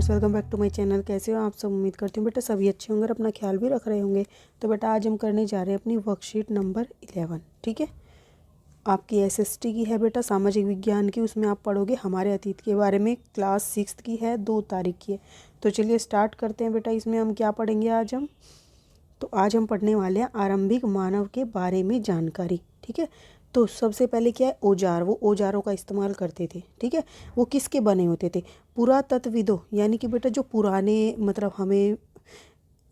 Friends, welcome back to my channel. कैसे हो आप सब? उम्मीद करती हूँ बेटा सभी अच्छे होंगे और अपना ख्याल भी रख रहे होंगे। तो बेटा आज हम करने जा रहे हैं अपनी वर्कशीट नंबर 11। ठीक है, आपकी एसएसटी की है बेटा, सामाजिक विज्ञान की। उसमें आप पढ़ोगे हमारे अतीत के बारे में। क्लास 6 की है, 2 तारीख की है। तो चलिए स्टार्ट करते हैं बेटा। इसमें हम क्या पढ़ेंगे आज हम? तो आज हम पढ़ने वाले हैं आरंभिक मानव के बारे में जानकारी। ठीक है, तो सबसे पहले क्या है? औजार। वो औजारों का इस्तेमाल करते थे। ठीक है, वो किसके बने होते थे? पुरातत्वविदों, यानी कि बेटा जो पुराने हमें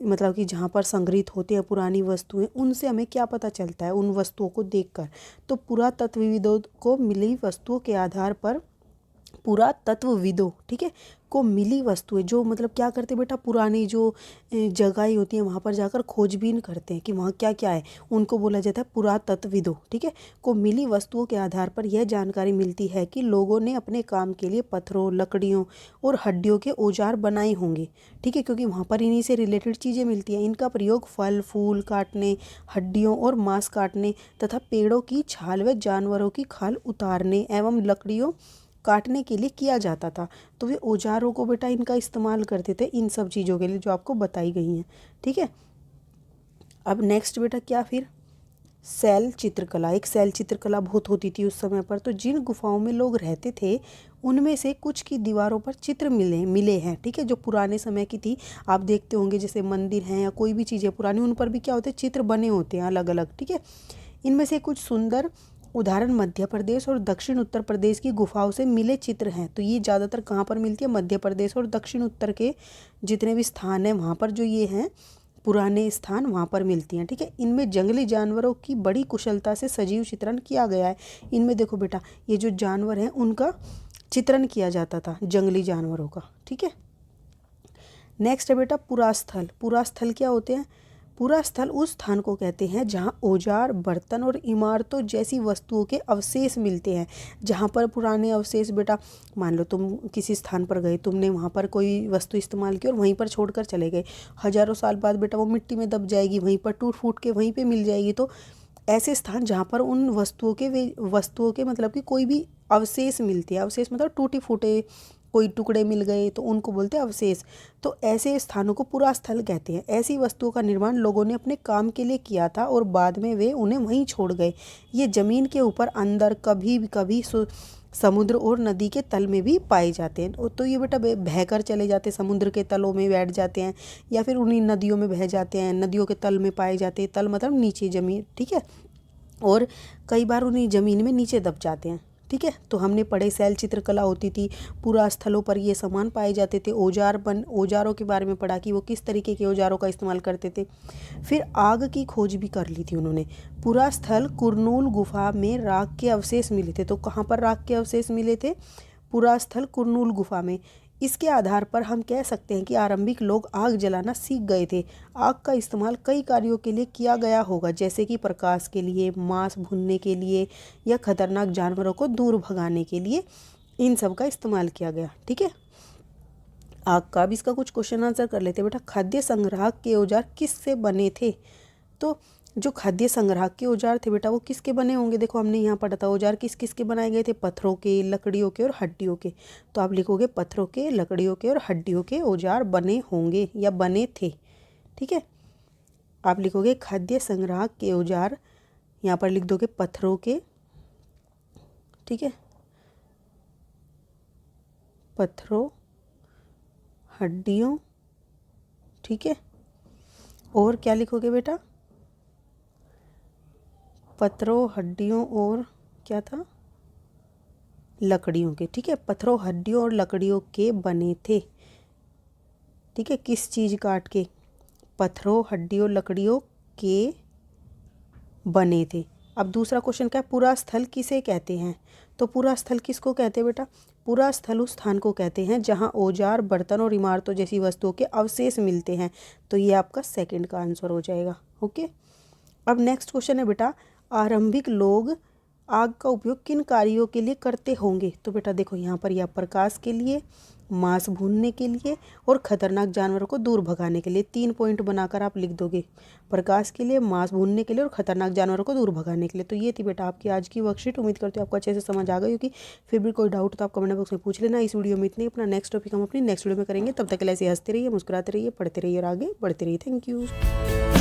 कि जहाँ पर संग्रहित होते हैं पुरानी वस्तुएं, उनसे हमें क्या पता चलता है उन वस्तुओं को देखकर? तो पुरातत्वविदों को मिली वस्तुओं के आधार पर, पुरातत्वविदों ठीक है को मिली वस्तुएं, जो क्या करते हैं बेटा, पुरानी जो जगहें होती हैं वहाँ पर जाकर खोजबीन करते हैं कि वहाँ क्या क्या है, उनको बोला जाता है पुरातत्वविदों। ठीक है, को मिली वस्तुओं के आधार पर यह जानकारी मिलती है कि लोगों ने अपने काम के लिए पत्थरों, लकड़ियों और हड्डियों के औजार बनाए होंगे। ठीक है, क्योंकि वहाँ पर इन्हीं से रिलेटेड चीज़ें मिलती हैं। इनका प्रयोग फल फूल काटने, हड्डियों और मांस काटने तथा पेड़ों की छाल व जानवरों की खाल उतारने एवं लकड़ियों काटने के लिए किया जाता था। तो वे औजारों को बेटा इनका इस्तेमाल करते थे इन सब चीज़ों के लिए जो आपको बताई गई हैं। ठीक है, अब नेक्स्ट बेटा क्या फिर? शैल चित्रकला। एक शैल चित्रकला बहुत होती थी उस समय पर। तो जिन गुफाओं में लोग रहते थे उनमें से कुछ की दीवारों पर चित्र मिले हैं। ठीक है, जो पुराने समय की थी, आप देखते होंगे जैसे मंदिर हैं या कोई भी चीज़ें पुरानी, उन पर भी क्या होते हैं? चित्र बने होते हैं अलग अलग। ठीक है, इनमें से कुछ सुंदर उदाहरण मध्य प्रदेश और दक्षिण उत्तर प्रदेश की गुफाओं से मिले चित्र हैं। तो ये ज़्यादातर कहाँ पर मिलती है? मध्य प्रदेश और दक्षिण उत्तर के जितने भी स्थान हैं वहाँ पर जो ये हैं पुराने स्थान, वहाँ पर मिलती हैं। ठीक है, इनमें जंगली जानवरों की बड़ी कुशलता से सजीव चित्रण किया गया है। इनमें देखो बेटा, ये जो जानवर हैं उनका चित्रण किया जाता था, जंगली जानवरों का। ठीक है, नेक्स्ट है बेटा पुरास्थल। पुरास्थल क्या होते हैं? पुरास्थल उस स्थान को कहते हैं जहां औजार, बर्तन और इमारतों जैसी वस्तुओं के अवशेष मिलते हैं। जहां पर पुराने अवशेष बेटा, मान लो तुम किसी स्थान पर गए, तुमने वहां पर कोई वस्तु इस्तेमाल की और वहीं पर छोड़कर चले गए, हजारों साल बाद बेटा वो मिट्टी में दब जाएगी, वहीं पर टूट फूट के वहीं पे मिल जाएगी। तो ऐसे स्थान जहाँ पर उन वस्तुओं के कि कोई भी अवशेष मिलते हैं, अवशेष टूटे फूटे कोई टुकड़े मिल गए तो उनको बोलते हैं अवशेष। तो ऐसे स्थानों को पुरास्थल कहते हैं। ऐसी वस्तुओं का निर्माण लोगों ने अपने काम के लिए किया था और बाद में वे उन्हें वहीं छोड़ गए। ये जमीन के ऊपर, अंदर, कभी कभी समुद्र और नदी के तल में भी पाए जाते हैं। तो ये बेटा बहकर चले जाते हैं, समुद्र के तलों में बैठ जाते हैं या फिर उन्हीं नदियों में बह जाते हैं, नदियों के तल में पाए जाते हैं। तल नीचे ज़मीन। ठीक है, और कई बार उन्हीं ज़मीन में नीचे दब जाते हैं। ठीक है, तो हमने पढ़े शैल चित्रकला होती थी, पूरा स्थलों पर ये सामान पाए जाते थे। औजारों के बारे में पढ़ा कि वो किस तरीके के औजारों का इस्तेमाल करते थे। फिर आग की खोज भी कर ली थी उन्होंने। पूरा स्थल कुरनूल गुफा में राख के अवशेष मिले थे। तो कहाँ पर राख के अवशेष मिले थे? पूरा स्थल कुरनूल गुफा में। इसके आधार पर हम कह सकते हैं कि आरंभिक लोग आग जलाना सीख गए थे। आग का इस्तेमाल कई कार्यों के लिए किया गया होगा, जैसे कि प्रकाश के लिए, मांस भूनने के लिए या खतरनाक जानवरों को दूर भगाने के लिए इन सब का इस्तेमाल किया गया। ठीक है, आग का भी इसका कुछ क्वेश्चन आंसर कर लेते हैं बेटा। खाद्य संग्रह के औजार किससे बने थे? तो जो खाद्य संग्रह के औजार थे बेटा वो किसके बने होंगे? देखो हमने यहाँ पढ़ा था औजार किस किस के बनाए गए थे? पत्थरों के, लकड़ियों के और हड्डियों के। तो आप लिखोगे पत्थरों के, लकड़ियों के और हड्डियों के औजार बने होंगे या बने थे। ठीक है, आप लिखोगे खाद्य संग्रह के औजार, यहाँ पर लिख दोगे पत्थरों के। ठीक है, पत्थरों, हड्डियों। ठीक है, और क्या लिखोगे बेटा? पत्थरों, हड्डियों और क्या था? लकड़ियों के। ठीक है, पत्थरों, हड्डियों और लकड़ियों के बने थे। ठीक है, किस चीज़ काट के? पत्थरों, हड्डियों, लकड़ियों के बने थे। अब दूसरा क्वेश्चन क्या है? पूरा स्थल किसे कहते हैं? तो पूरा स्थल किसको कहते हैं बेटा? पूरा स्थल उस स्थान को कहते हैं जहां औजार, बर्तन और इमारतों जैसी वस्तुओं के अवशेष मिलते हैं। तो ये आपका सेकंड का आंसर हो जाएगा। ओके, अब नेक्स्ट क्वेश्चन है बेटा, आरंभिक लोग आग का उपयोग किन कार्यों के लिए करते होंगे? तो बेटा देखो यहाँ पर यह प्रकाश के लिए, मांस भूनने के लिए और खतरनाक जानवरों को दूर भगाने के लिए। 3 पॉइंट बनाकर आप लिख दोगे, प्रकाश के लिए, मांस भूनने के लिए और खतरनाक जानवरों को दूर भगाने के लिए। तो ये थी बेटा आपकी आज की वर्कशीट। उम्मीद करती हूँ आपको अच्छे से समझ आ गई होगी। फिर भी कोई डाउट तो आप कमेंट बॉक्स में पूछ लेना। इस वीडियो में इतनी, अपना नेक्स्ट टॉपिक हम अपनी नेक्स्ट वीडियो में करेंगे। तब तक के लिए ऐसे हंसते रहिए, मुस्कुराते रहिए, पढ़ते रहिए और आगे बढ़ते रहिए। Thank you.